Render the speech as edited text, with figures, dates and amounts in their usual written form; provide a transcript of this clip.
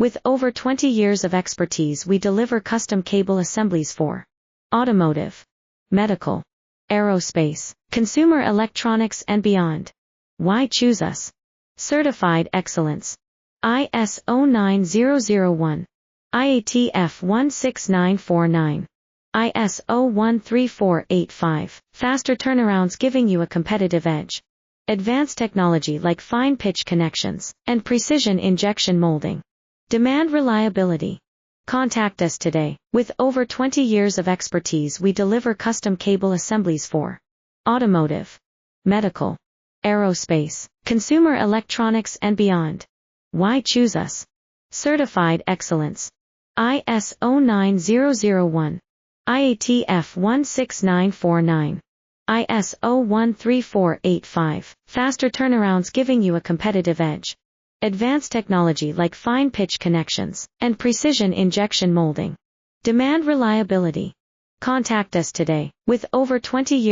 With over 20 years of expertise, we deliver custom cable assemblies for automotive, medical, aerospace, consumer electronics and beyond. Why choose us? Certified excellence. ISO9001, IATF 16949, ISO13485. Faster turnarounds giving you a competitive edge. Advanced technology like fine pitch connections and precision injection molding. Demand reliability. Contact us today. With over 20 years of expertise, we deliver custom cable assemblies for automotive, medical, aerospace, consumer electronics and beyond. Why choose us? Certified excellence. ISO9001, IATF 16949, ISO13485. Faster turnarounds giving you a competitive edge. Advanced technology like fine pitch connections and precision injection molding. Demand reliability. Contact us today. With over 20 years